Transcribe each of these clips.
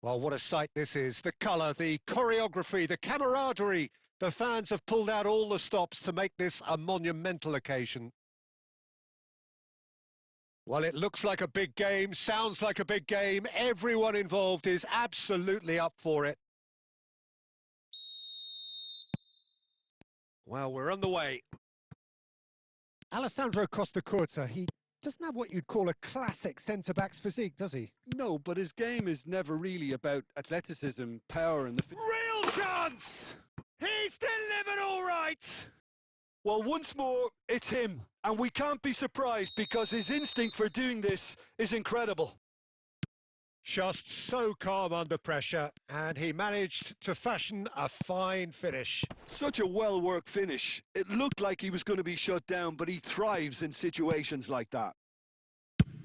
Well, what a sight this is. The colour, the choreography, the camaraderie. The fans have pulled out all the stops to make this a monumental occasion. Well, it looks like a big game, sounds like a big game. Everyone involved is absolutely up for it. Well, we're on the way. Alessandro Costacurta, he doesn't have what you'd call a classic centre-back's physique, does he? No, but his game is never really about athleticism, power and the... Real chance! He's delivered all right! Well, once more, it's him. And we can't be surprised because his instinct for doing this is incredible. Just so calm under pressure, and he managed to fashion a fine finish. Such a well-worked finish. It looked like he was going to be shut down, but he thrives in situations like that.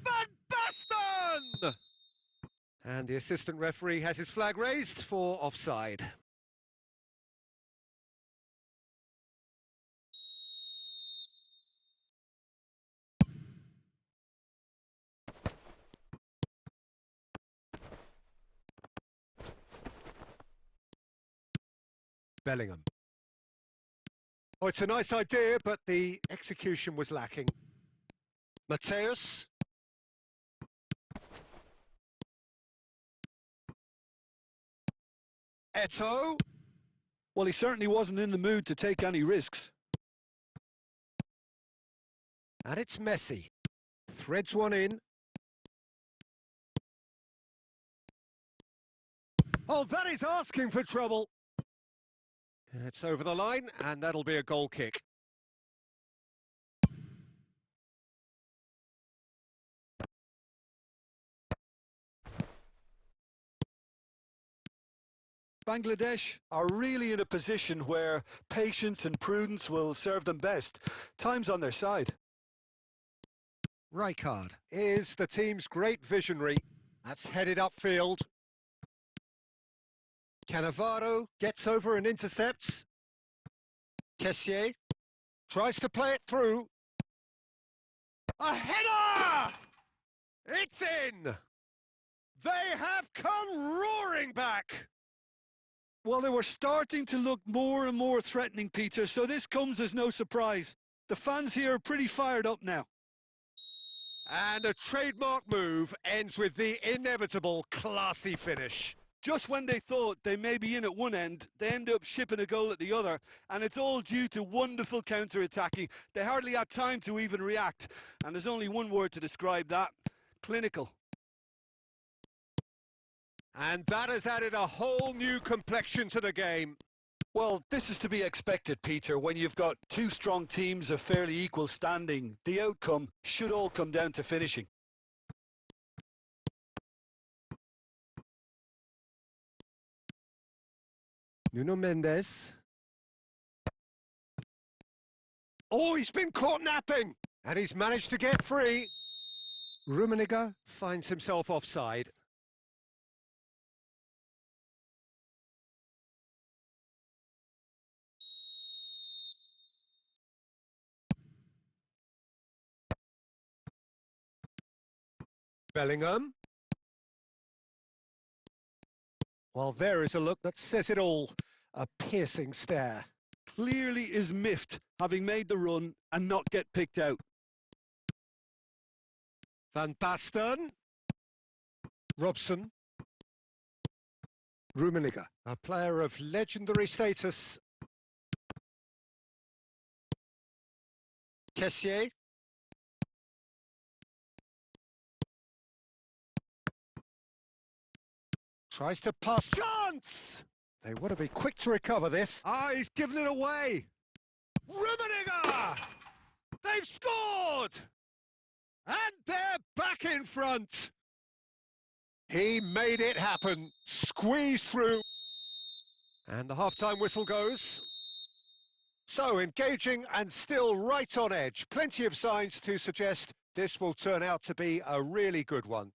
Van Basten! And the assistant referee has his flag raised for offside. Bellingham. Oh, it's a nice idea, but the execution was lacking. Mateus. Eto'o. Well, he certainly wasn't in the mood to take any risks. And it's Messi. Threads one in. Oh, that is asking for trouble. It's over the line, and that'll be a goal kick. Bangladesh are really in a position where patience and prudence will serve them best. Time's on their side. Rijkaard is the team's great visionary. That's headed upfield. Cannavaro gets over and intercepts. Kessié tries to play it through. A header! It's in! They have come roaring back! Well, they were starting to look more and more threatening, Peter, so this comes as no surprise. The fans here are pretty fired up now. And a trademark move ends with the inevitable classy finish. Just when they thought they may be in at one end, they end up shipping a goal at the other, and it's all due to wonderful counter-attacking. They hardly had time to even react, and there's only one word to describe that: clinical. And that has added a whole new complexion to the game. Well, this is to be expected, Peter. When you've got two strong teams of fairly equal standing, the outcome should all come down to finishing. Nuno Mendes. Oh, he's been caught napping! And he's managed to get free. Rummenigge finds himself offside. Bellingham. Well, there is a look that says it all. A piercing stare. Clearly is miffed, having made the run and not get picked out. Van Basten. Robson. Rummenigge, a player of legendary status. Kessié. Tries to pass. Chance! They want to be quick to recover this. Ah, he's given it away. Rummenigge! They've scored! And they're back in front. He made it happen. Squeezed through. And the half-time whistle goes. So, engaging and still right on edge. Plenty of signs to suggest this will turn out to be a really good one.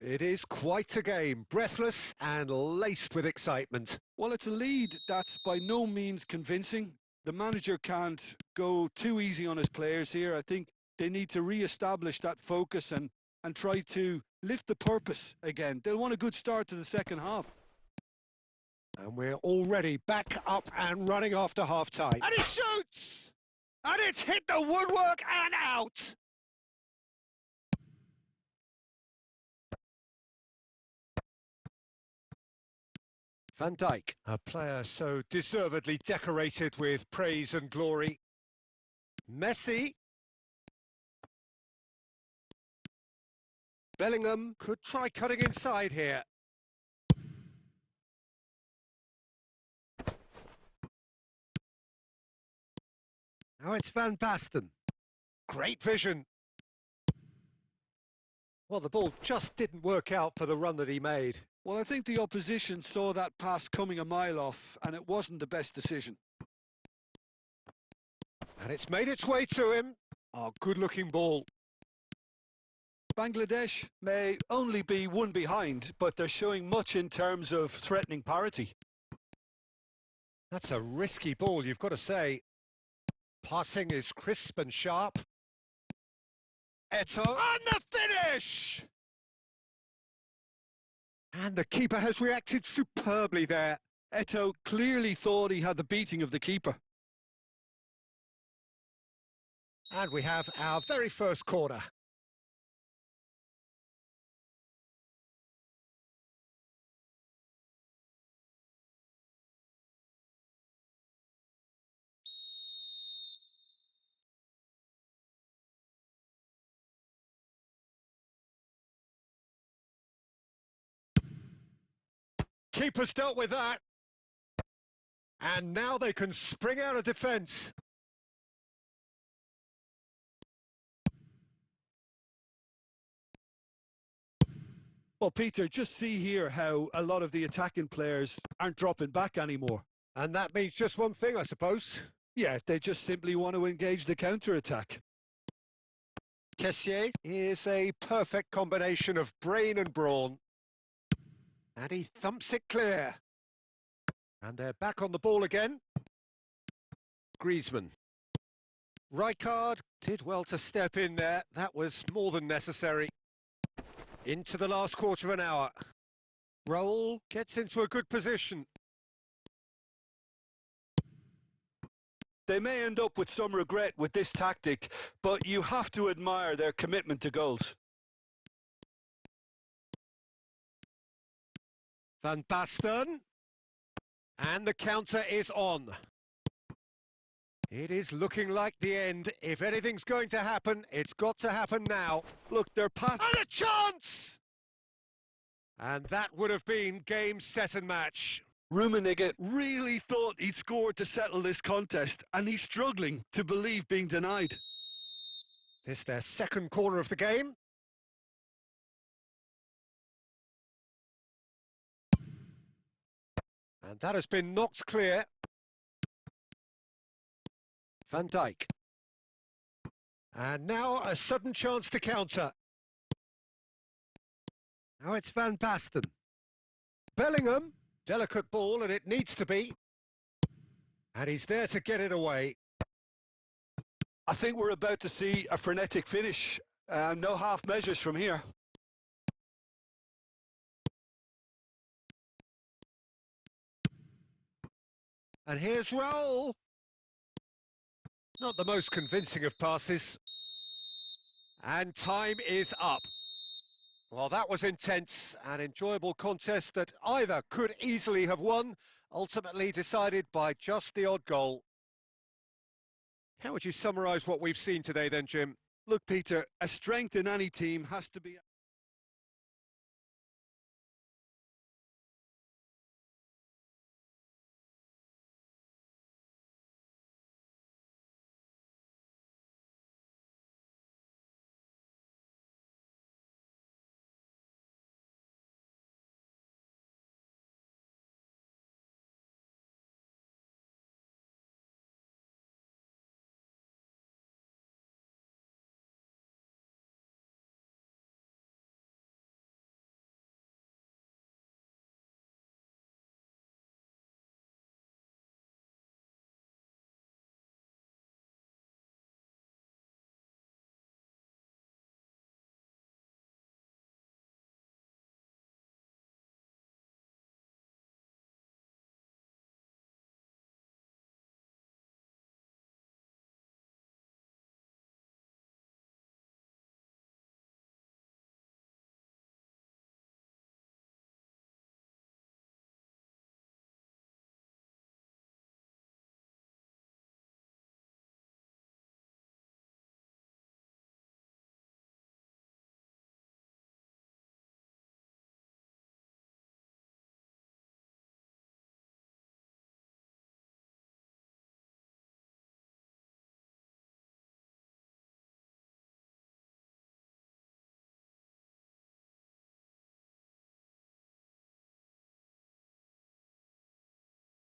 It is quite a game, breathless and laced with excitement. Well, it's a lead that's by no means convincing. The manager can't go too easy on his players here. I think they need to re-establish that focus and and try to lift the purpose again. They'll want a good start to the second half. And we're already back up and running after half-time. And he shoots! And it's hit the woodwork and out! Van Dijk, a player so deservedly decorated with praise and glory. Messi. Bellingham could try cutting inside here. Now it's Van Basten. Great vision. Well, the ball just didn't work out for the run that he made. Well, I think the opposition saw that pass coming a mile off, and it wasn't the best decision. And it's made its way to him. Oh, good-looking ball. Bangladesh may only be one behind, but they're showing much in terms of threatening parity. That's a risky ball, you've got to say. Passing is crisp and sharp. Eto'o. And the finish! And the keeper has reacted superbly there. Eto'o clearly thought he had the beating of the keeper. And we have our very first corner. Keeper's dealt with that. And now they can spring out of defence. Well, Peter, just see here how a lot of the attacking players aren't dropping back anymore. And that means just one thing, I suppose. Yeah, they just simply want to engage the counter-attack. Kessié is a perfect combination of brain and brawn. And he thumps it clear. And they're back on the ball again. Griezmann. Rijkaard did well to step in there. That was more than necessary. Into the last quarter of an hour. Raul gets into a good position. They may end up with some regret with this tactic, but you have to admire their commitment to goals. Van Basten. And the counter is on. It is looking like the end. If anything's going to happen, it's got to happen now. Look, they're past... And a chance! And that would have been game, set and match. Rummenigge really thought he'd scored to settle this contest, and he's struggling to believe being denied. This their second corner of the game. And that has been knocked clear. Van Dijk. And now a sudden chance to counter. Now it's Van Basten. Bellingham. Delicate ball, and it needs to be. And he's there to get it away. I think we're about to see a frenetic finish. No half measures from here. And here's Raul. Not the most convincing of passes. And time is up. Well, that was intense, an enjoyable contest that either could easily have won, ultimately decided by just the odd goal. How would you summarise what we've seen today then, Jim? Look, Peter, a strength in any team has to be...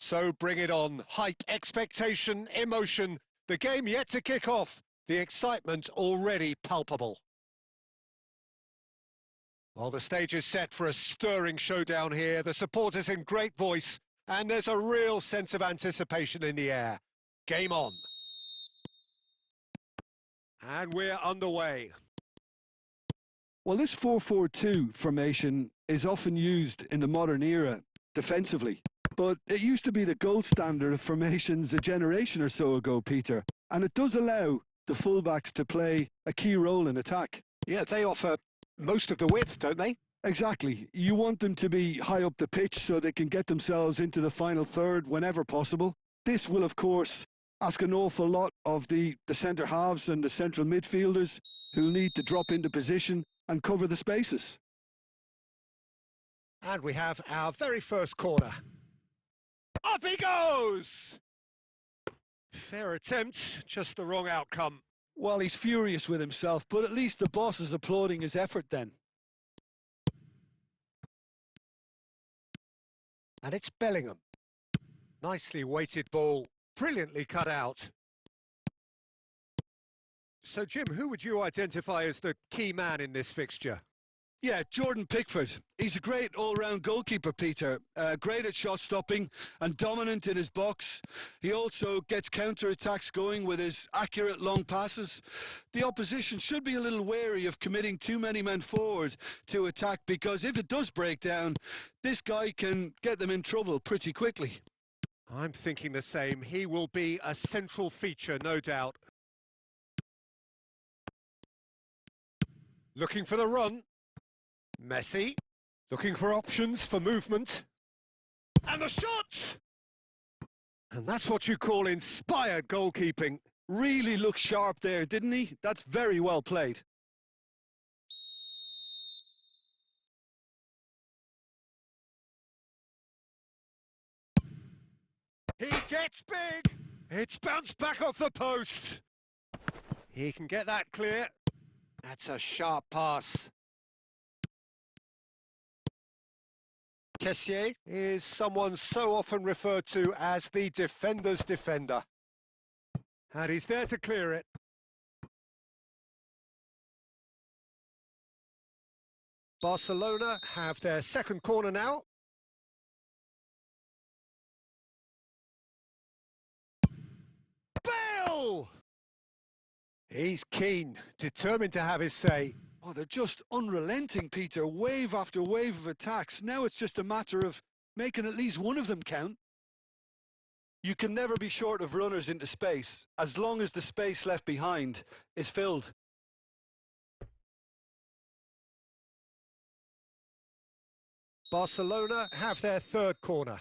So bring it on. Hype, expectation, emotion. The game yet to kick off. The excitement already palpable. Well, the stage is set for a stirring showdown here. The supporters in great voice, and there's a real sense of anticipation in the air. Game on. And we're underway. Well, this 4-4-2 formation is often used in the modern era defensively, but it used to be the gold standard of formations a generation or so ago, Peter, and it does allow the fullbacks to play a key role in attack. Yeah, they offer most of the width, don't they? Exactly. You want them to be high up the pitch so they can get themselves into the final third whenever possible. This will, of course, ask an awful lot of the centre halves and the central midfielders who'll need to drop into position and cover the spaces. And we have our very first corner. Up he goes! Fair attempt, just the wrong outcome. Well, he's furious with himself, but at least the boss is applauding his effort then. And it's Bellingham. Nicely weighted ball, brilliantly cut out. So, Jim, who would you identify as the key man in this fixture? Yeah, Jordan Pickford. He's a great all-round goalkeeper, Peter. Great at shot stopping and dominant in his box. He also gets counter-attacks going with his accurate long passes. The opposition should be a little wary of committing too many men forward to attack, because if it does break down, this guy can get them in trouble pretty quickly. I'm thinking the same. He will be a central feature, no doubt. Looking for the run. Messi, looking for options for movement. And the shot! And that's what you call inspired goalkeeping. Really looked sharp there, didn't he? That's very well played. He gets big. It's bounced back off the post. He can get that clear. That's a sharp pass. Kessié is someone so often referred to as the defender's defender. And he's there to clear it. Barcelona have their second corner now. Bale! He's keen, determined to have his say. Oh, they're just unrelenting, Peter. Wave after wave of attacks. Now it's just a matter of making at least one of them count. You can never be short of runners into space, as long as the space left behind is filled. Barcelona have their third corner.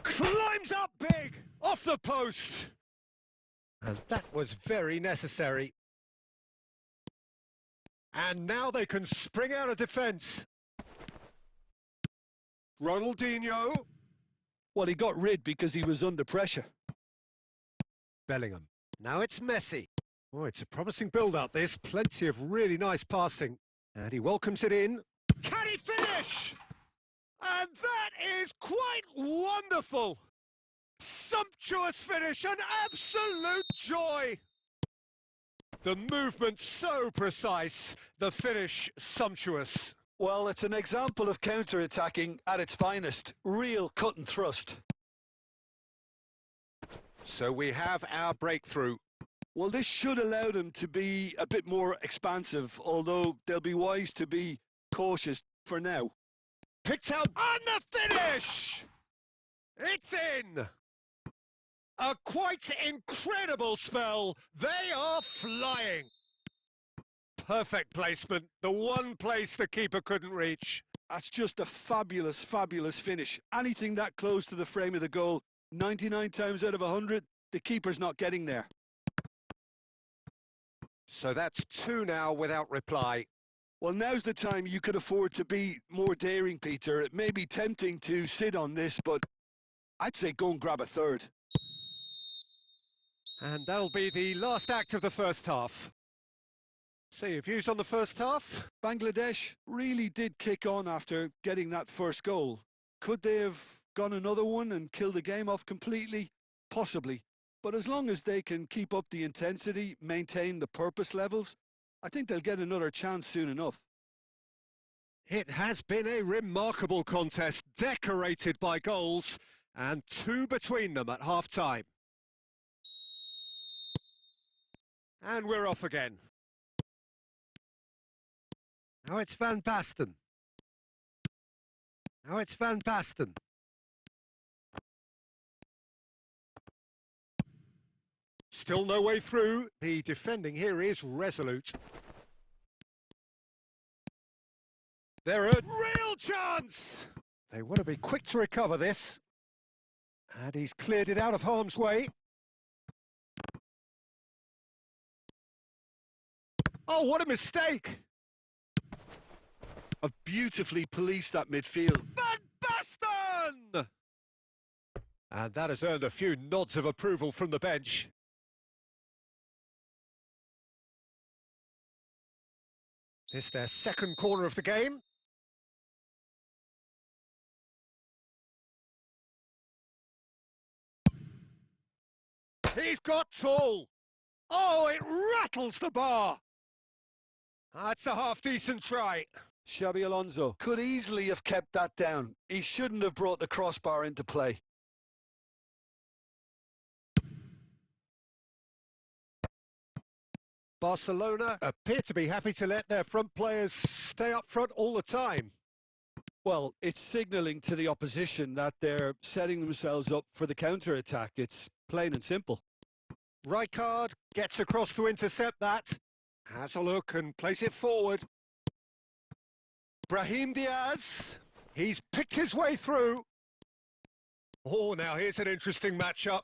Climbs up big, off the post. And that was very necessary. And now they can spring out of defence. Ronaldinho. Well, he got rid because he was under pressure. Bellingham. Now it's Messi. Oh, it's a promising build-up, this. Plenty of really nice passing. And he welcomes it in. Can he finish? And that is quite wonderful. Sumptuous finish, an absolute joy. The movement so precise, the finish sumptuous. Well, it's an example of counter-attacking at its finest. Real cut and thrust. So we have our breakthrough. Well, this should allow them to be a bit more expansive, although they'll be wise to be cautious for now. Picked out on the finish! It's in! A quite incredible spell. They are flying. Perfect placement. The one place the keeper couldn't reach. That's just a fabulous, fabulous finish. Anything that close to the frame of the goal, 99 times out of 100, the keeper's not getting there. So that's two now without reply. Well, now's the time you could afford to be more daring, Peter. It may be tempting to sit on this, but I'd say go and grab a third. And that'll be the last act of the first half. So your views on the first half? Bangladesh really did kick on after getting that first goal. Could they have gone another one and killed the game off completely? Possibly. But as long as they can keep up the intensity, maintain the purpose levels, I think they'll get another chance soon enough. It has been a remarkable contest, decorated by goals, and two between them at half-time. And we're off again. Now it's Van Basten. Now it's Van Basten. Still no way through. The defending here is resolute. They're a real chance! They want to be quick to recover this. And he's cleared it out of harm's way. Oh, what a mistake! Have beautifully policed that midfield. Van Basten! And that has earned a few nods of approval from the bench. This their second corner of the game. He's got tall. Oh, it rattles the bar. That's a half-decent try. Xabi Alonso could easily have kept that down. He shouldn't have brought the crossbar into play. Barcelona appear to be happy to let their front players stay up front all the time. Well, it's signalling to the opposition that they're setting themselves up for the counter-attack. It's plain and simple. Rijkaard gets across to intercept that. Has a look and plays it forward. Brahim Diaz. He's picked his way through. Oh, now here's an interesting matchup.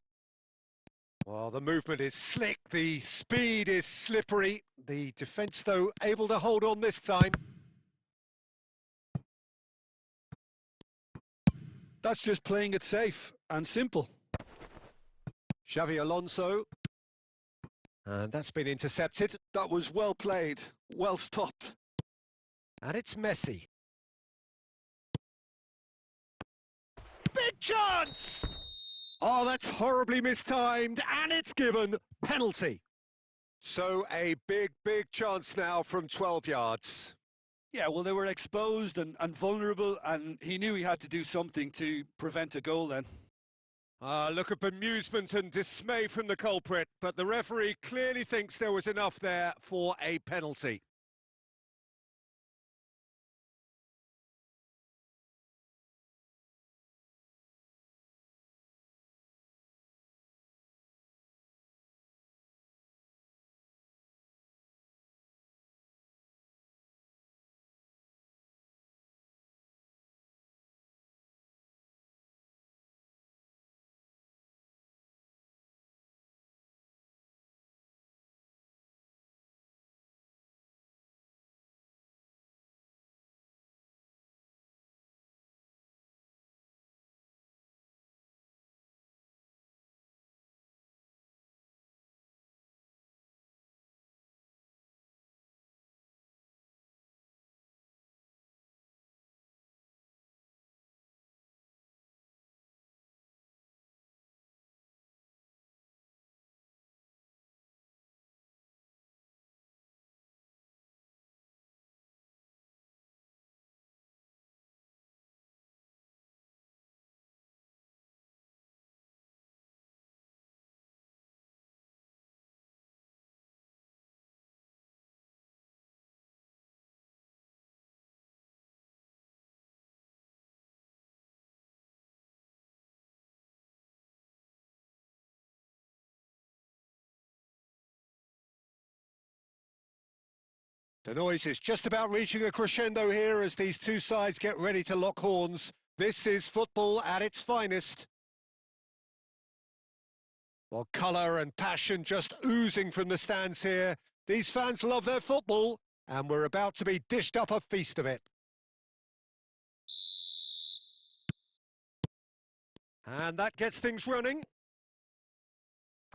Well, the movement is slick, the speed is slippery. The defence, though, able to hold on this time. That's just playing it safe and simple. Xabi Alonso. And that's been intercepted. That was well played, well stopped. And it's Messi. Big chance! Oh, that's horribly mistimed, and it's given penalty. So a big chance now from 12 yards. Yeah, well, they were exposed and vulnerable, and he knew he had to do something to prevent a goal then. Look at bemusement and dismay from the culprit, but the referee clearly thinks there was enough there for a penalty. The noise is just about reaching a crescendo here as these two sides get ready to lock horns. This is football at its finest. Well, colour and passion just oozing from the stands here. These fans love their football, and we're about to be dished up a feast of it. And that gets things running.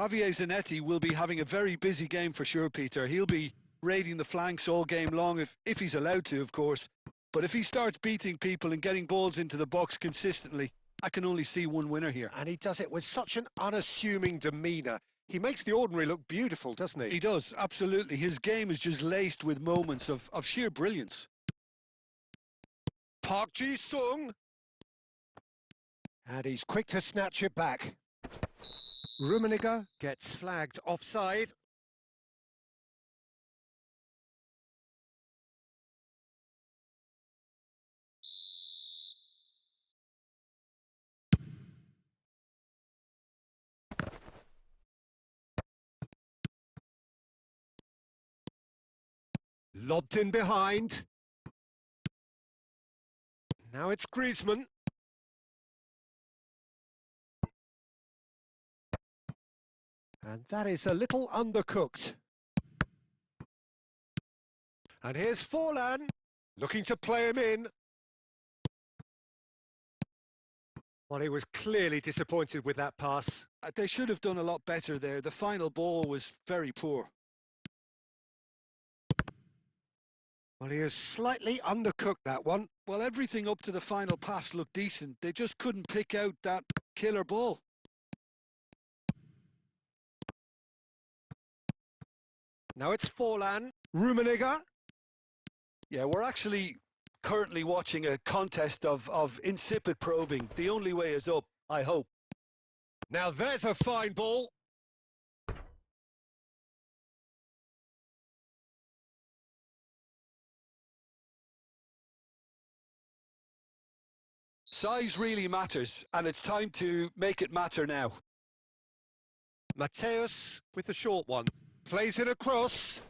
Javier Zanetti will be having a very busy game for sure, Peter. He'll be raiding the flanks all game long, if he's allowed to, of course. But if he starts beating people and getting balls into the box consistently, I can only see one winner here. And he does it with such an unassuming demeanour. He makes the ordinary look beautiful, doesn't he? He does, absolutely. His game is just laced with moments of sheer brilliance. Park Ji-sung. And he's quick to snatch it back. Rummenigge gets flagged offside. Lobbed in behind. Now it's Griezmann. And that is a little undercooked. And here's Forlan, looking to play him in. Well, he was clearly disappointed with that pass. They should have done a lot better there. The final ball was very poor. Well, he has slightly undercooked that one. Well, everything up to the final pass looked decent. They just couldn't pick out that killer ball. Now it's Forlan. Rummenigge. Yeah, we're actually currently watching a contest of insipid probing. The only way is up, I hope. Now there's a fine ball. Size really matters, and it's time to make it matter now. Mateus with the short one. Plays it across.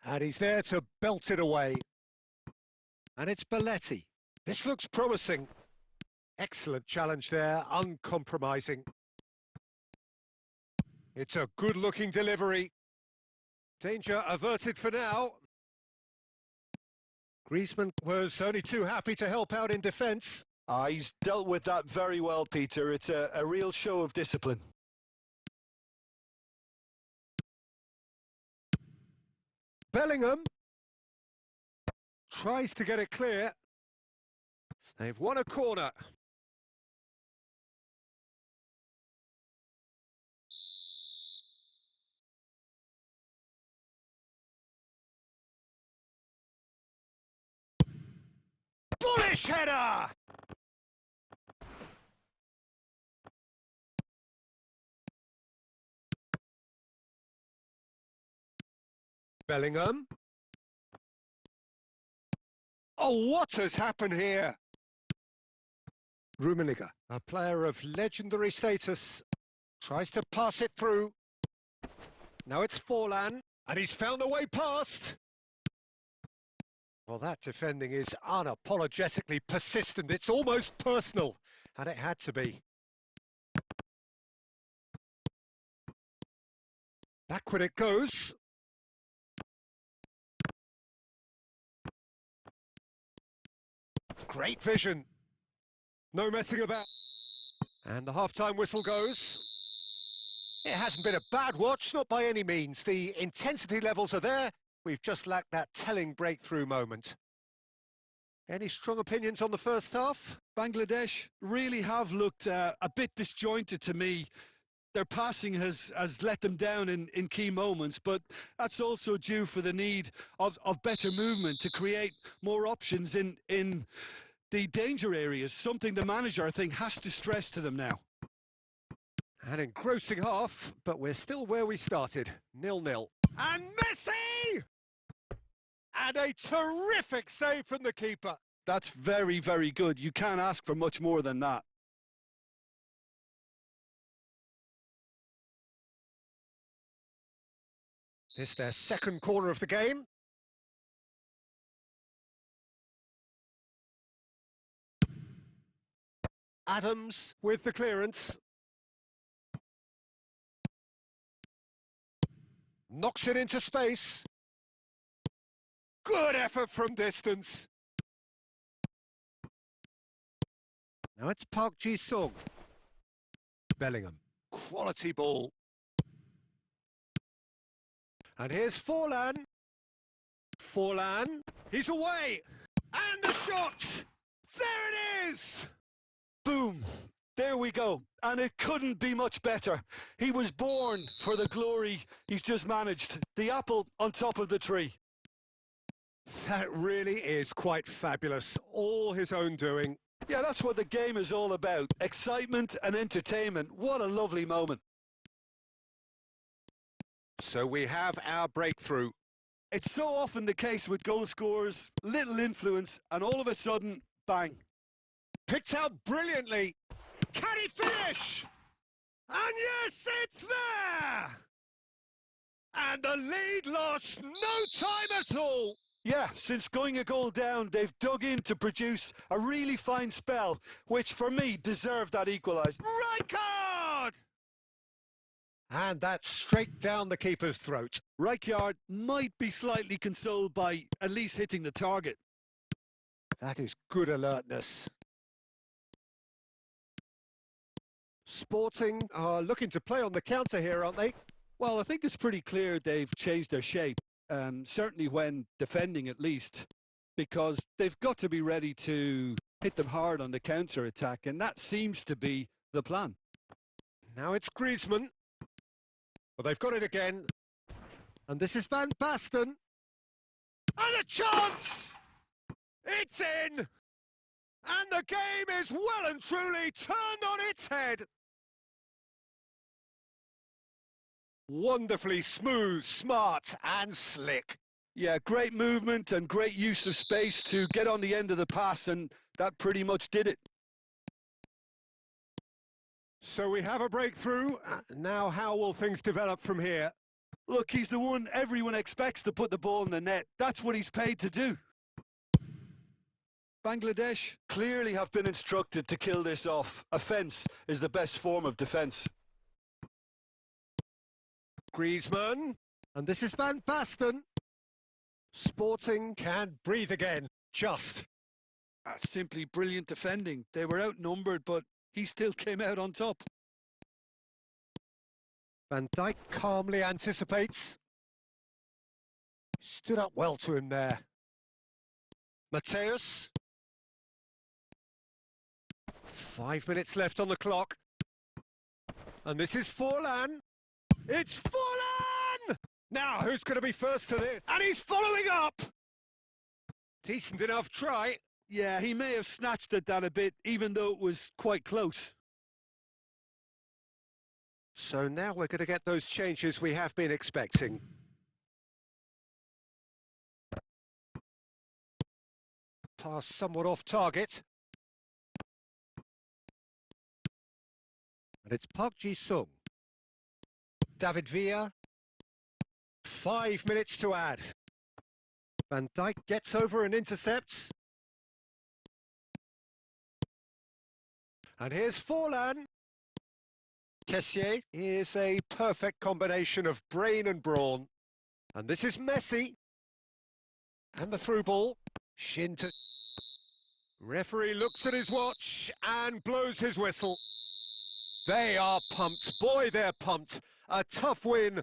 And he's there to belt it away. And it's Belletti. This looks promising. Excellent challenge there, uncompromising. It's a good-looking delivery. Danger averted for now. Griezmann was only too happy to help out in defence. He's dealt with that very well, Peter. It's a real show of discipline. Bellingham tries to get it clear. They've won a corner. Bullish header! Bellingham. Oh, what has happened here? Rummenigge, a player of legendary status, tries to pass it through. Now it's Forlan, and he's found a way past. Well, that defending is unapologetically persistent. It's almost personal, and it had to be. Backward it goes. Great vision. No messing about. And the half-time whistle goes. It hasn't been a bad watch, not by any means. The intensity levels are there. We've just lacked that telling breakthrough moment. Any strong opinions on the first half? Bangladesh really have looked a bit disjointed to me. Their passing has let them down in key moments, but that's also due for the need of better movement to create more options in the danger areas, something the manager, I think, has to stress to them now. An engrossing half, but we're still where we started, 0-0. And Messi! And a terrific save from the keeper. That's very, very good. You can't ask for much more than that. This their second corner of the game. Adams with the clearance. Knocks it into space. Good effort from distance. Now it's Park Ji-sung. Bellingham. Quality ball. And here's Forlan. Forlan. He's away. And the shot. There it is. Boom. There we go. And it couldn't be much better. He was born for the glory he's just managed. The apple on top of the tree. That really is quite fabulous. All his own doing. Yeah, that's what the game is all about. Excitement and entertainment. What a lovely moment. So we have our breakthrough. It's so often the case with goal scorers, little influence, and all of a sudden, bang. Picked out brilliantly. Can he finish? And yes, it's there! And the lead lost no time at all. Yeah, since going a goal down, they've dug in to produce a really fine spell, which for me deserved that equaliser. Right card! And that's straight down the keeper's throat. Rijkaard might be slightly consoled by at least hitting the target. That is good alertness. Sporting are looking to play on the counter here, aren't they? Well, I think it's pretty clear they've changed their shape, certainly when defending at least, because they've got to be ready to hit them hard on the counter-attack, and that seems to be the plan. Now it's Griezmann. Well, they've got it again. And this is Van Basten. And a chance! It's in! And the game is well and truly turned on its head. Wonderfully smooth, smart and slick. Yeah, great movement and great use of space to get on the end of the pass, and that pretty much did it. So we have a breakthrough. Now how will things develop from here? Look, he's the one everyone expects to put the ball in the net. That's what he's paid to do. Bangladesh clearly have been instructed to kill this off. Offence is the best form of defence. Griezmann. And this is Van Basten. Sporting can breathe again. Just. Simply brilliant defending. They were outnumbered, but he still came out on top. Van Dijk calmly anticipates. Stood up well to him there. Mateus. 5 minutes left on the clock. And this is Forlan. It's Forlan! Now, who's going to be first to this? And he's following up! Decent enough try. Yeah, he may have snatched at that a bit, even though it was quite close. So now we're going to get those changes we have been expecting. Pass somewhat off target. And it's Park Ji-sung. David Villa. 5 minutes to add. Van Dijk gets over and intercepts. And here's Forlan. Kessié is a perfect combination of brain and brawn. And this is Messi. And the through ball. Shin to... Referee looks at his watch and blows his whistle. They are pumped. Boy, they're pumped. A tough win.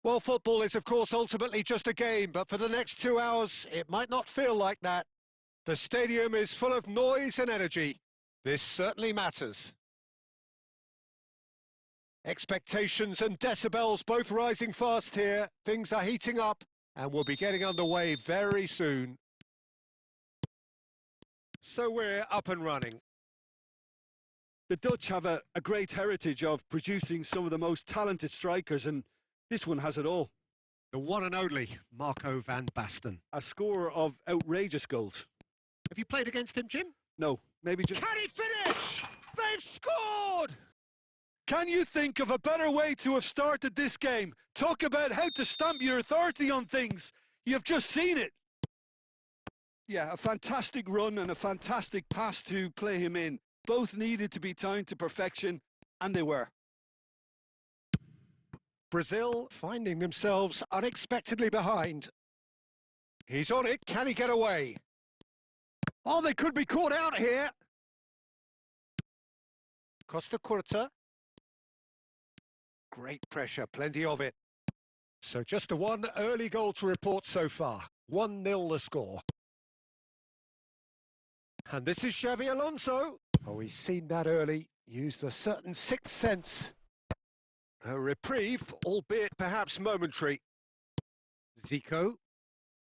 Well, football is, of course, ultimately just a game, but for the next 2 hours, it might not feel like that. The stadium is full of noise and energy. This certainly matters. Expectations and decibels both rising fast here. Things are heating up and we'll be getting underway very soon. So we're up and running. The Dutch have a great heritage of producing some of the most talented strikers, and this one has it all. The one and only Marco van Basten. A scorer of outrageous goals. Have you played against him, Jim? No, maybe just... Can he finish? They've scored! Can you think of a better way to have started this game? Talk about how to stamp your authority on things. You've just seen it. Yeah, a fantastic run and a fantastic pass to play him in. Both needed to be timed to perfection, and they were. Brazil finding themselves unexpectedly behind. He's on it. Can he get away? Oh, they could be caught out here. Costa Curta. Great pressure, plenty of it. So just the one early goal to report so far. 1-0 the score. And this is Xavi Alonso. Oh, he's seen that early. Used a certain sixth sense. A reprieve, albeit perhaps momentary. Zico.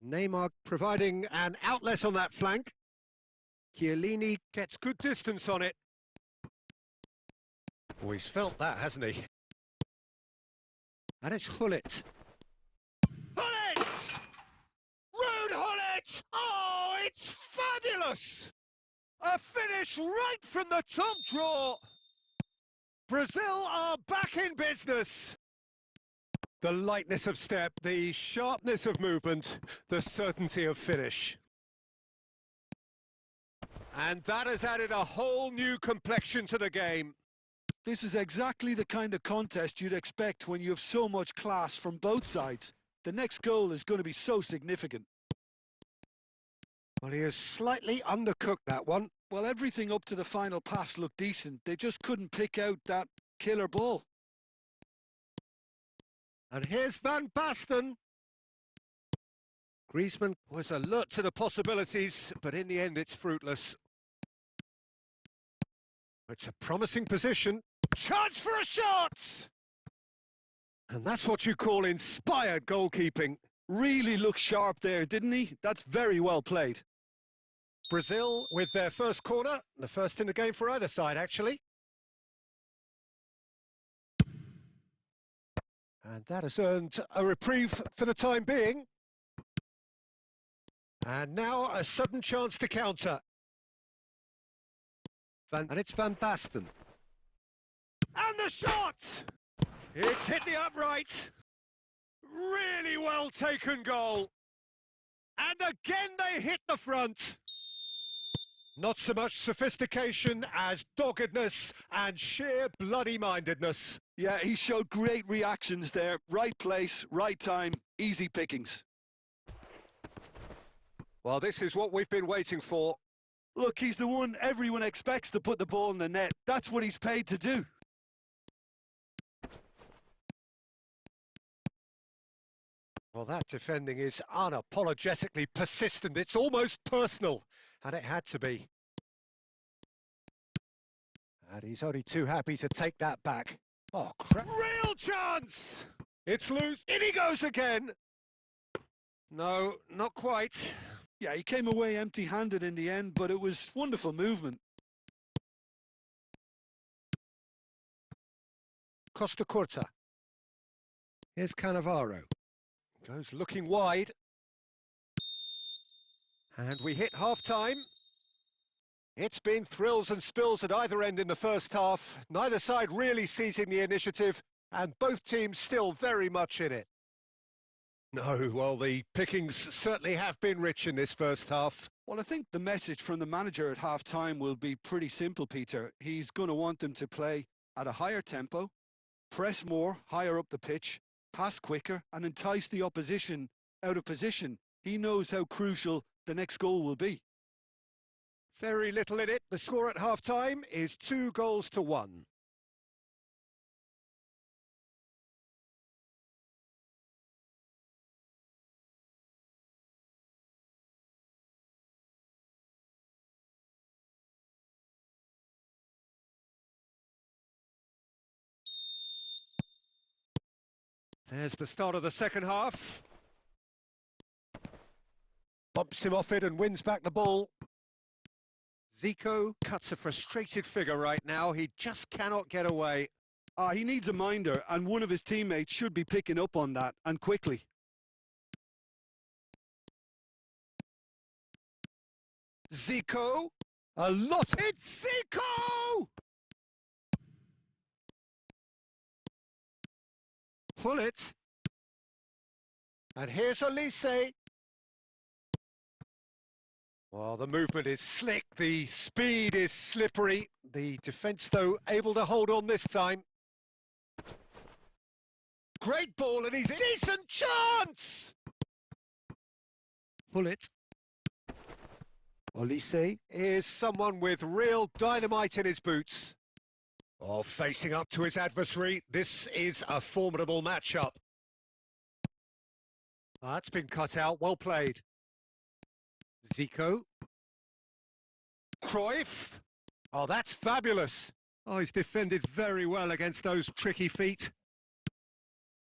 Neymar providing an outlet on that flank. Chiellini gets good distance on it. Oh, he's felt that, hasn't he? And it's Hullet. Hullet! Rude Hullet! Oh, it's fabulous! A finish right from the top draw. Brazil are back in business. The lightness of step, the sharpness of movement, the certainty of finish. And that has added a whole new complexion to the game. This is exactly the kind of contest you'd expect when you have so much class from both sides. The next goal is going to be so significant. Well, he has slightly undercooked that one. Well, everything up to the final pass looked decent. They just couldn't pick out that killer ball. And here's Van Basten. Griezmann was alert to the possibilities, but in the end it's fruitless. It's a promising position. Chance for a shot! And that's what you call inspired goalkeeping. Really looked sharp there, didn't he? That's very well played. Brazil with their first corner, the first in the game for either side, actually. And that has earned a reprieve for the time being. And now a sudden chance to counter. And it's Van Basten. And the shot! It's hit the upright. Really well taken goal. And again they hit the front. Not so much sophistication as doggedness and sheer bloody-mindedness. Yeah, he showed great reactions there. Right place, right time, easy pickings. Well, this is what we've been waiting for. Look, he's the one everyone expects to put the ball in the net. That's what he's paid to do. Well, that defending is unapologetically persistent. It's almost personal, and it had to be. And he's only too happy to take that back. Oh, crap. Real chance! It's loose. In he goes again. No, not quite. Yeah, he came away empty-handed in the end, but it was wonderful movement. Costa Curta. Here's Cannavaro. Goes looking wide. And we hit half-time. It's been thrills and spills at either end in the first half. Neither side really seizing the initiative, and both teams still very much in it. No, well, the pickings certainly have been rich in this first half. Well, I think the message from the manager at half-time will be pretty simple, Peter. He's going to want them to play at a higher tempo, press more, higher up the pitch, pass quicker, and entice the opposition out of position. He knows how crucial the next goal will be. Very little in it. The score at half-time is 2-1. There's the start of the second half. Bumps him off it and wins back the ball. Zico cuts a frustrated figure right now. He just cannot get away. He needs a minder, and one of his teammates should be picking up on that, and quickly. Zico, a lot. It's Zico! Pull it. And here's Olise. Well, the movement is slick, the speed is slippery. The defence, though, able to hold on this time. Great ball, and he's a decent chance! Pull it. Olise is someone with real dynamite in his boots. Oh, facing up to his adversary, this is a formidable matchup. That's been cut out, well played. Zico. Cruyff. Oh, that's fabulous. Oh, he's defended very well against those tricky feet.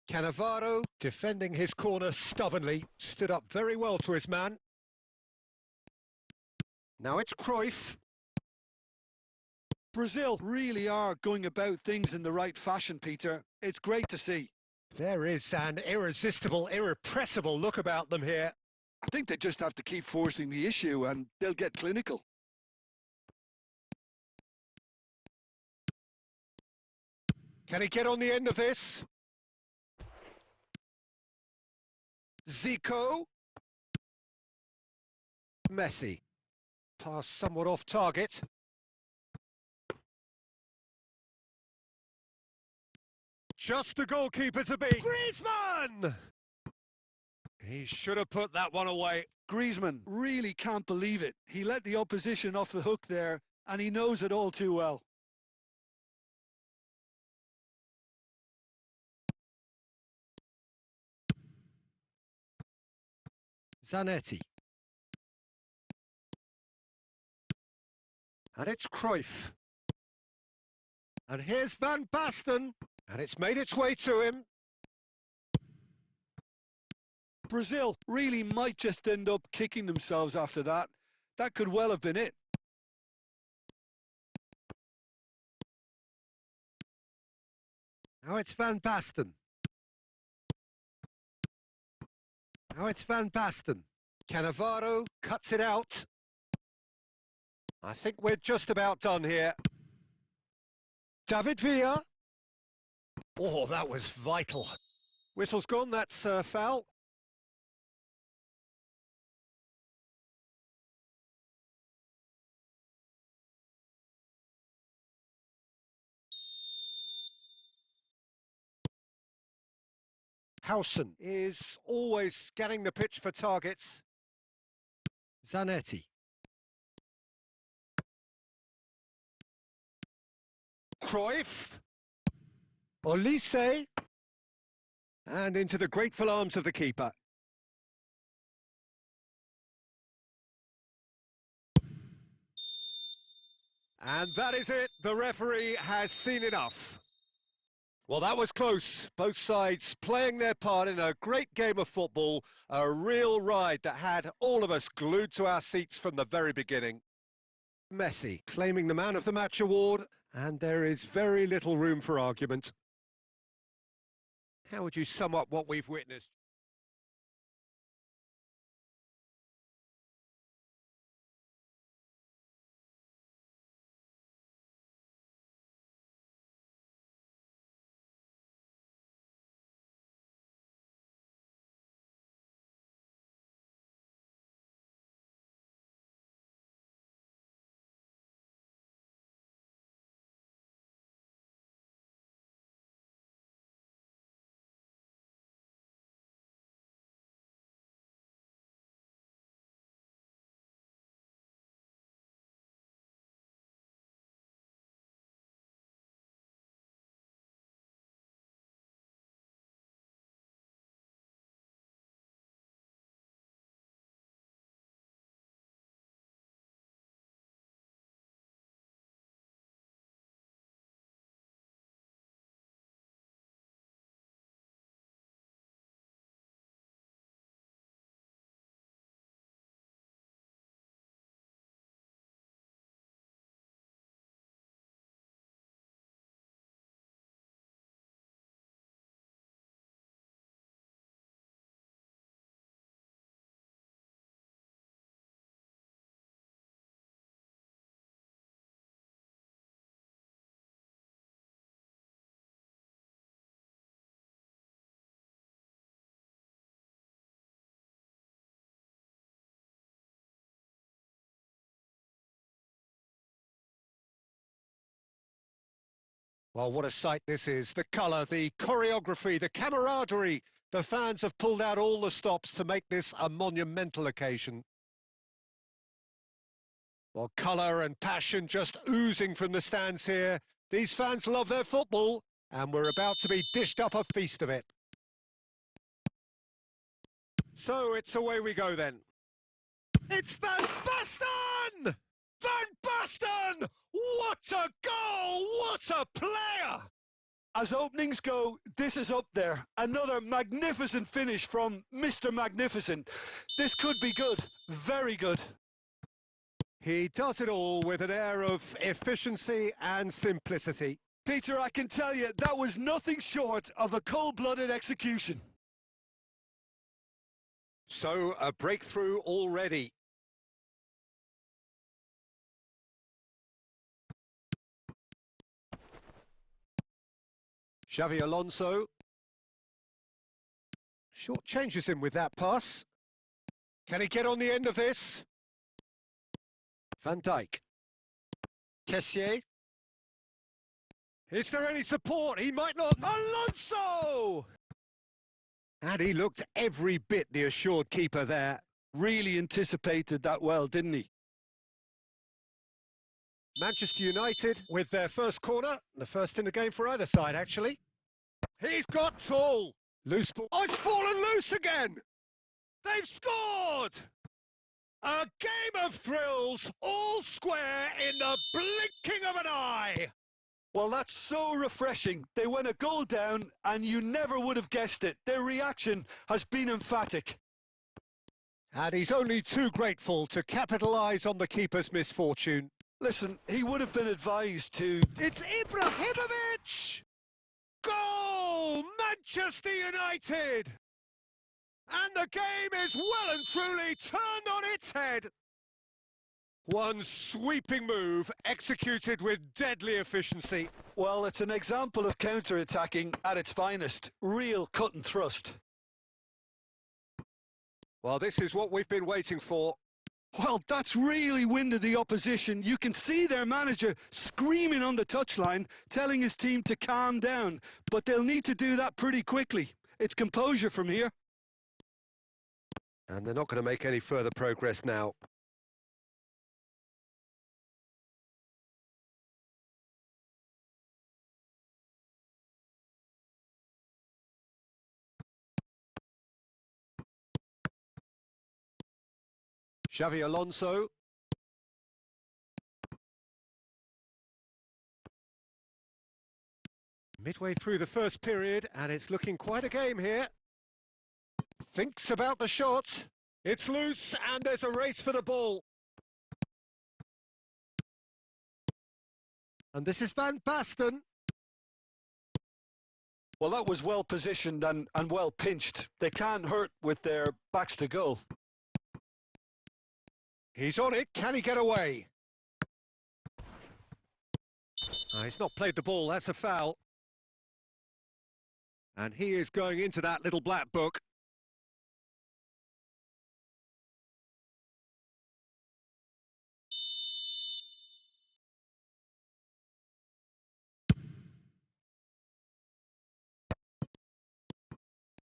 Cannavaro, defending his corner stubbornly, stood up very well to his man. Now it's Cruyff. Brazil really are going about things in the right fashion, Peter. It's great to see. There is an irresistible, irrepressible look about them here. I think they just have to keep forcing the issue and they'll get clinical. Can he get on the end of this? Zico. Messi. Pass somewhat off target. Just the goalkeeper to beat. Griezmann! He should have put that one away. Griezmann really can't believe it. He let the opposition off the hook there, and he knows it all too well. Zanetti. And it's Cruyff. And here's Van Basten. And it's made its way to him. Brazil really might just end up kicking themselves after that. That could well have been it. Now it's Van Basten. Now it's Van Basten. Cannavaro cuts it out. I think we're just about done here. David Villa. Oh, that was vital. Whistle's gone, that's foul. Howson is always scanning the pitch for targets. Zanetti. Cruyff. Olise. And into the grateful arms of the keeper. And that is it. The referee has seen enough. Well, that was close. Both sides playing their part in a great game of football. A real ride that had all of us glued to our seats from the very beginning. Messi claiming the Man of the Match award, and there is very little room for argument. How would you sum up what we've witnessed? Well, what a sight this is. The colour, the choreography, the camaraderie. The fans have pulled out all the stops to make this a monumental occasion. Well, colour and passion just oozing from the stands here. These fans love their football, and we're about to be dished up a feast of it. So it's away we go then. It's Van Basten! Van Basten! What a goal! What a player! As openings go, this is up there. Another magnificent finish from Mr. Magnificent. This could be good, very good. He does it all with an air of efficiency and simplicity. Peter, I can tell you, that was nothing short of a cold-blooded execution. So, a breakthrough already. Xavi Alonso. Short changes him with that pass. Can he get on the end of this? Van Dijk. Kessié. Is there any support? He might not. Alonso! And he looked every bit the assured keeper there. Really anticipated that well, didn't he? Manchester United with their first corner. The first in the game for either side, actually. He's got tall. Loose ball. Oh, it's fallen loose again! They've scored! A game of thrills, all square in the blinking of an eye! Well, that's so refreshing. They went a goal down and you never would have guessed it. Their reaction has been emphatic. And he's only too grateful to capitalise on the keeper's misfortune. Listen, he would have been advised to... It's Ibrahimovic! Goal! Manchester United! And the game is well and truly turned on its head. One sweeping move, executed with deadly efficiency. Well, it's an example of counter-attacking at its finest. Real cut and thrust. Well, this is what we've been waiting for. Well, that's really winded the opposition. You can see their manager screaming on the touchline, telling his team to calm down. But they'll need to do that pretty quickly. It's composure from here. And they're not going to make any further progress now. Xavi Alonso. Midway through the first period, and it's looking quite a game here. Thinks about the shot. It's loose, and there's a race for the ball. And this is Van Basten. Well, that was well positioned and well pinched. They can't hurt with their backs to goal. He's on it. Can he get away? He's not played the ball. That's a foul. And he is going into that little black book.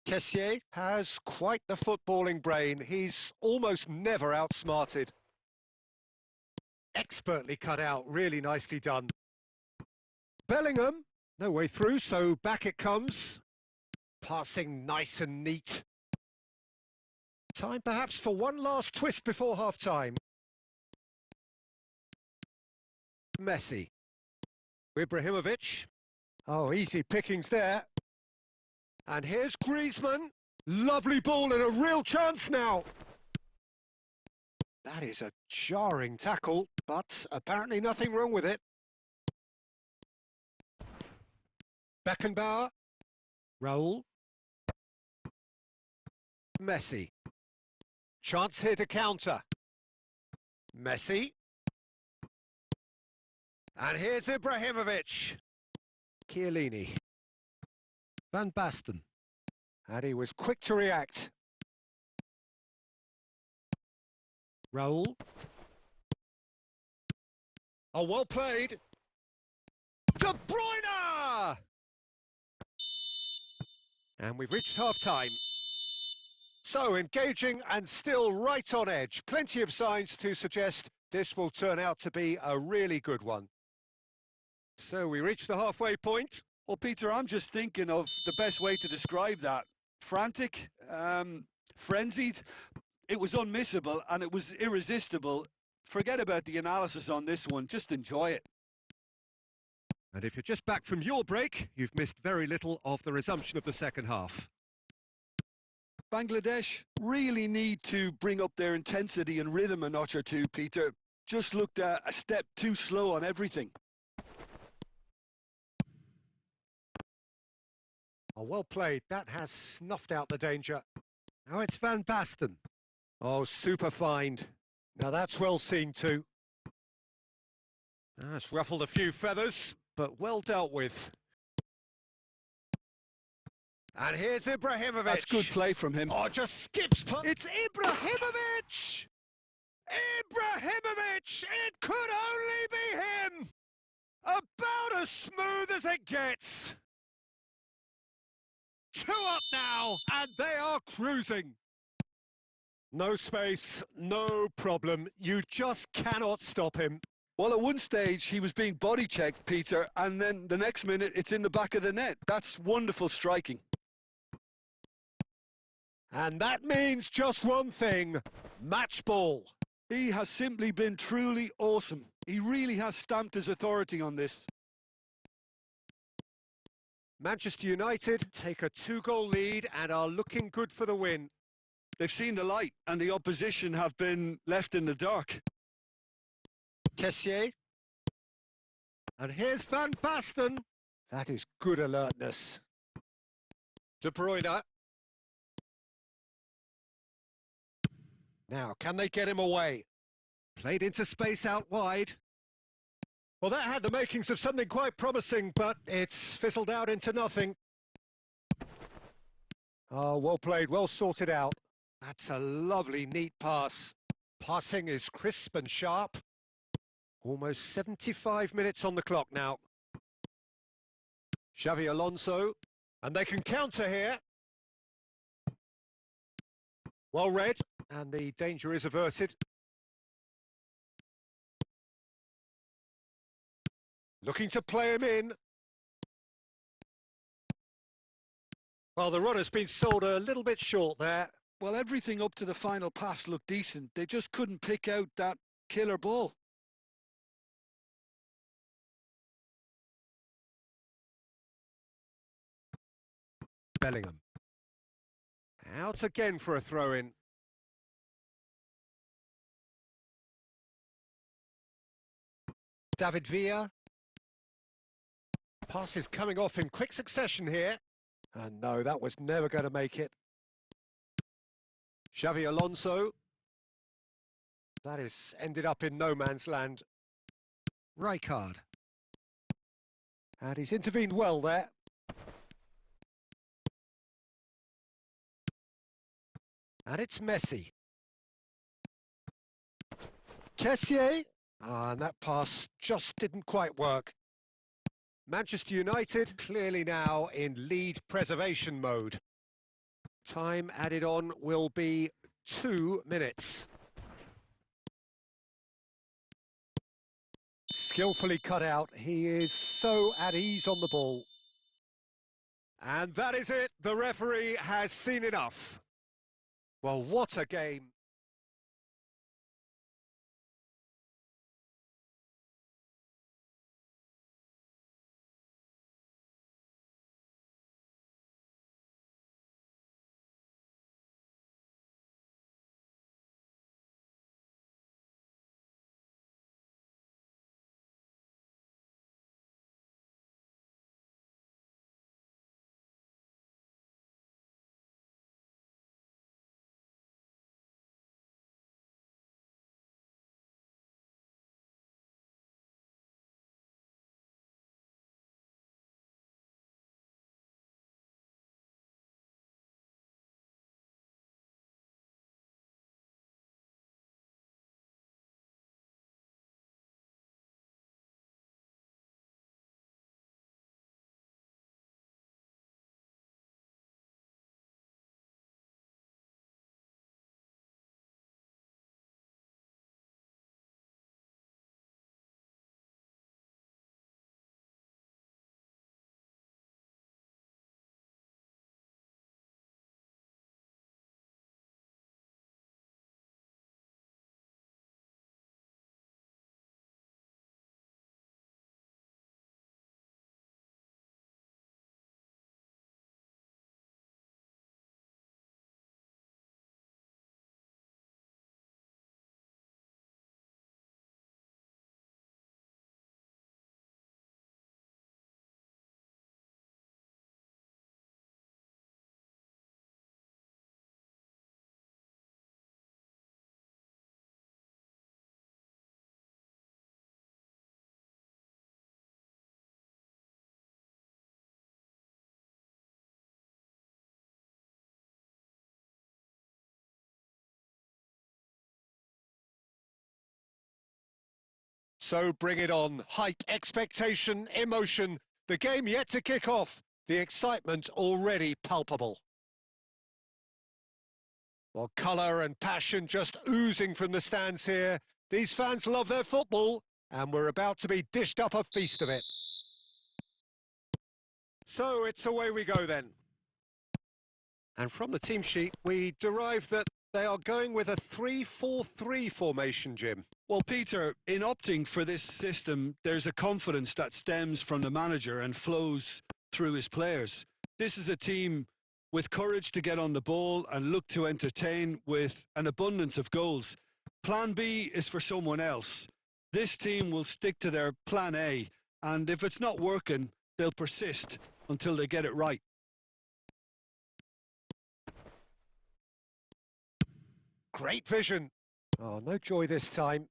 Kessié has quite the footballing brain. He's almost never outsmarted. Expertly cut out, really nicely done. Bellingham, no way through, so back it comes. Passing nice and neat. Time perhaps for one last twist before half-time. Messi. Ibrahimovic. Oh, easy pickings there. And here's Griezmann. Lovely ball and a real chance now. That is a jarring tackle, but apparently nothing wrong with it. Beckenbauer. Raul. Messi. Chance here to counter. Messi. And here's Ibrahimovic. Chiellini. Van Basten. And he was quick to react. Raul. Oh, well played. De Bruyne! And we've reached half-time. So, engaging and still right on edge. Plenty of signs to suggest this will turn out to be a really good one. So, we reach the halfway point. Well, Peter, I'm just thinking of the best way to describe that. Frantic, frenzied. It was unmissable and it was irresistible. Forget about the analysis on this one. Just enjoy it. And if you're just back from your break, you've missed very little of the resumption of the second half. Bangladesh really need to bring up their intensity and rhythm a notch or two, Peter. Just looked a step too slow on everything. Oh, well played. That has snuffed out the danger. Now it's Van Basten. Oh, super find. Now that's well seen too. That's ruffled a few feathers, but well dealt with. And here's Ibrahimovic. That's good play from him. Oh, just skips. It's Ibrahimovic! Ibrahimovic! It could only be him! About as smooth as it gets. 2 up now, and they are cruising. No space, no problem. You just cannot stop him. Well, at one stage, he was being body checked, Peter, and then the next minute, it's in the back of the net. That's wonderful striking. And that means just one thing, match ball. He has simply been truly awesome. He really has stamped his authority on this. Manchester United take a 2-goal lead and are looking good for the win. They've seen the light, and the opposition have been left in the dark. Kessié. And here's Van Basten. That is good alertness. De Bruyne. Now, can they get him away? Played into space out wide. Well, that had the makings of something quite promising, but it's fizzled out into nothing. Oh, well played, well sorted out. That's a lovely, neat pass. Passing is crisp and sharp. Almost 75 minutes on the clock now. Xavi Alonso. And they can counter here. Well read. And the danger is averted. Looking to play him in. Well, the run has been sold a little bit short there. Well, everything up to the final pass looked decent. They just couldn't pick out that killer ball. Bellingham. Out again for a throw-in. David Villa. Passes coming off in quick succession here. And no, that was never going to make it. Xavi Alonso. That is ended up in no man's land. Rijkaard. And he's intervened well there. And it's Messi. Kessié. And that pass just didn't quite work. Manchester United clearly now in lead preservation mode. Time added on will be 2 minutes. Skillfully cut out. He is so at ease on the ball. And that is it. The referee has seen enough. Well, what a game. So bring it on. Hype, expectation, emotion. The game yet to kick off. The excitement already palpable. Well, colour and passion just oozing from the stands here. These fans love their football, and we're about to be dished up a feast of it. So it's away we go then. And from the team sheet, we derive that they are going with a 3-4-3 formation, Jim. Well, Peter, in opting for this system, there's a confidence that stems from the manager and flows through his players. This is a team with courage to get on the ball and look to entertain with an abundance of goals. Plan B is for someone else. This team will stick to their plan A, and if it's not working, they'll persist until they get it right. Great vision. Oh, no joy this time.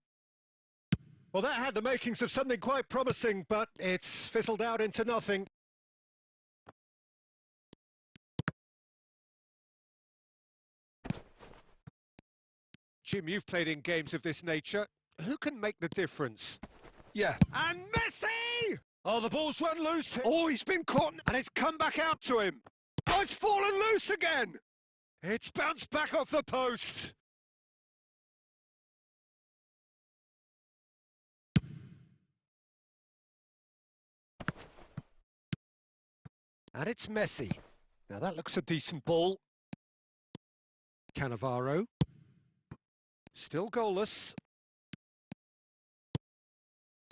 Well, that had the makings of something quite promising, but it's fizzled out into nothing. Jim, you've played in games of this nature. Who can make the difference? Yeah. And Messi! Oh, the ball's run loose. Oh, he's been caught, and it's come back out to him. Oh, it's fallen loose again. It's bounced back off the post. And it's Messi. Now that looks a decent ball. Cannavaro. Still goalless.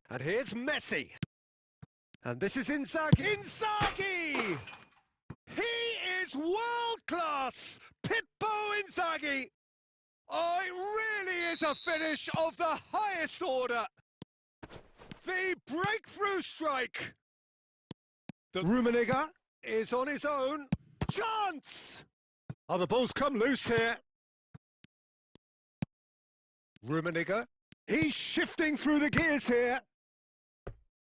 And here's Messi. And this is Inzaghi. Inzaghi! He is world-class! Pippo Inzaghi! Oh, it really is a finish of the highest order. The breakthrough strike. The Rummenigge is on his own. Chance! Oh, the ball's come loose here. Rummenigge. He's shifting through the gears here.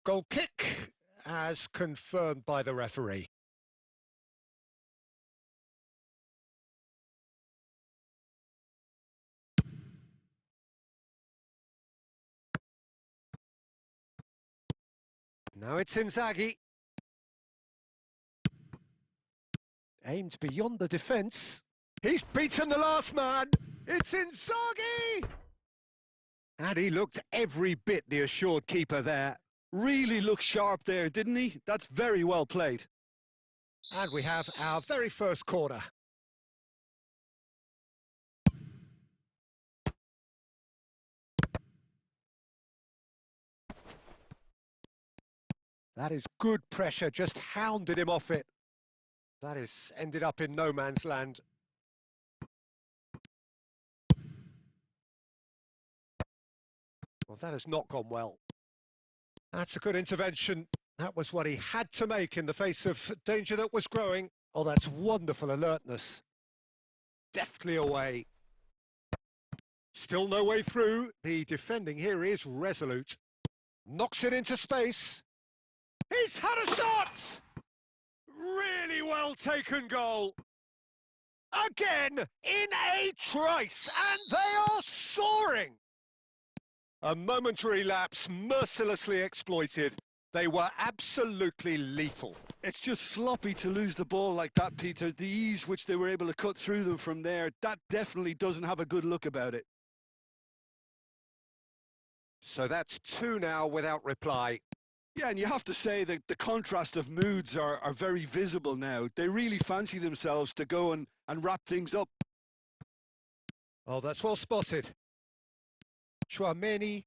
Goal kick, as confirmed by the referee. Now it's Inzaghi. Aimed beyond the defence. He's beaten the last man. It's Inzaghi! And he looked every bit the assured keeper there. Really looked sharp there, didn't he? That's very well played. And we have our very first corner. That is good pressure, just hounded him off it. That is ended up in no man's land. Well, that has not gone well. That's a good intervention. That was what he had to make in the face of danger that was growing. Oh, that's wonderful alertness. Deftly away. Still no way through. The defending here is resolute. Knocks it into space. He's had a shot! Really well taken goal. Again, in a trice, and they are soaring. A momentary lapse mercilessly exploited. They were absolutely lethal. It's just sloppy to lose the ball like that, Peter. The ease which they were able to cut through them from there, that definitely doesn't have a good look about it. So that's 2 now without reply. Yeah, and you have to say that the contrast of moods are very visible now. They really fancy themselves to go and wrap things up. Oh, that's well spotted. Chouameni.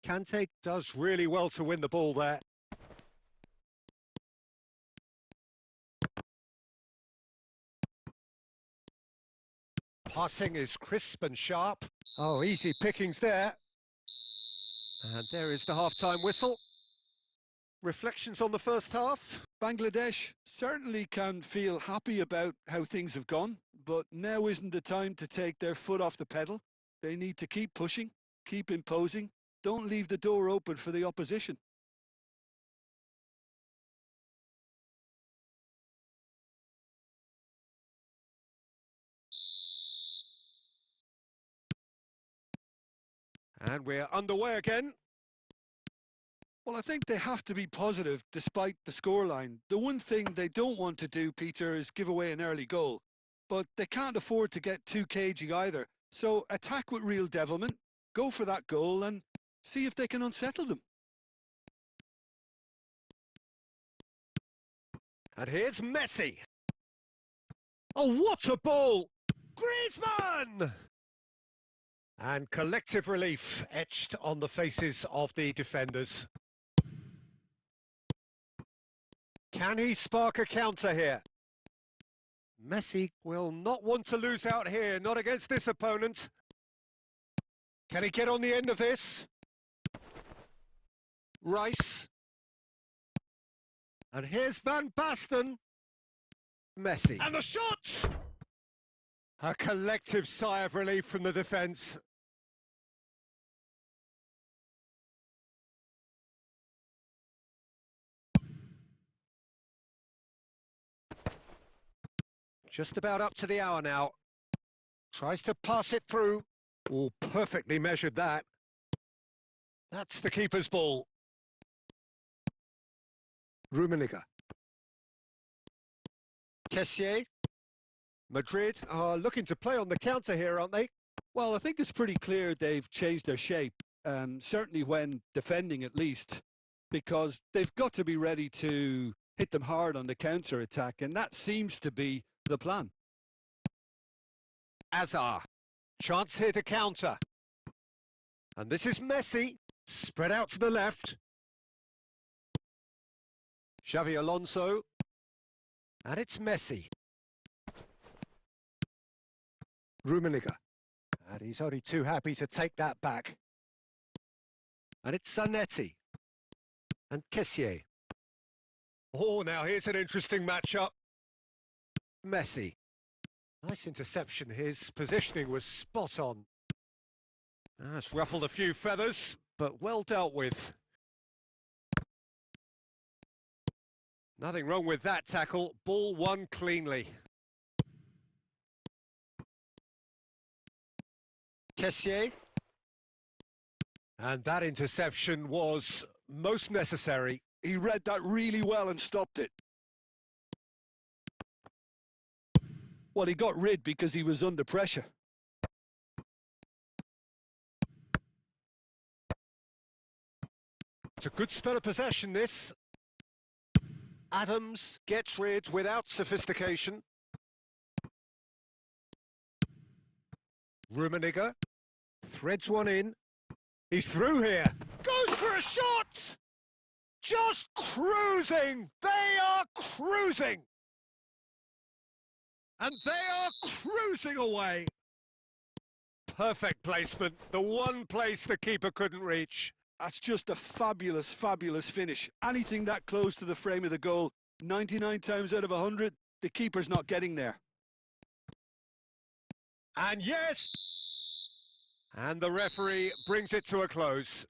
Kante does really well to win the ball there. Passing is crisp and sharp. Oh, easy pickings there. And there is the half-time whistle. Reflections on the first half? Bangladesh certainly can feel happy about how things have gone, but now isn't the time to take their foot off the pedal. They need to keep pushing, keep imposing. Don't leave the door open for the opposition. And we're underway again. Well, I think they have to be positive despite the scoreline. The one thing they don't want to do, Peter, is give away an early goal. But they can't afford to get too cagey either. So attack with real devilment, go for that goal and see if they can unsettle them. And here's Messi. Oh, what a ball! Griezmann! And collective relief etched on the faces of the defenders. Can he spark a counter here? Messi will not want to lose out here, not against this opponent. Can he get on the end of this? Rice. And here's Van Basten. Messi. And the shot! A collective sigh of relief from the defence. Just about up to the hour now. Tries to pass it through. Oh, perfectly measured that. That's the keeper's ball. Rummenigge. Kessié. Madrid are looking to play on the counter here, aren't they? Well, I think it's pretty clear they've changed their shape, certainly when defending at least, because they've got to be ready to hit them hard on the counter-attack, and that seems to be the plan. Azar. Chance here to counter. And this is Messi. Spread out to the left. Xavi Alonso. And it's Messi. Rummenigge. And he's only too happy to take that back. And it's Zanetti. And Kessié. Oh, now here's an interesting matchup. Messi. Nice interception. His positioning was spot on. That's ruffled a few feathers, but well dealt with. Nothing wrong with that tackle. Ball won cleanly. Kessié. And that interception was most necessary. He read that really well and stopped it. Well, he got rid because he was under pressure. It's a good spell of possession, this. Adams gets rid without sophistication. Rummenigge threads one in. He's through here. Goes for a shot! Just cruising! They are cruising! And they are cruising away. Perfect placement. The one place the keeper couldn't reach. That's just a fabulous, fabulous finish. Anything that close to the frame of the goal, 99 times out of 100, the keeper's not getting there. And yes! And the referee brings it to a close.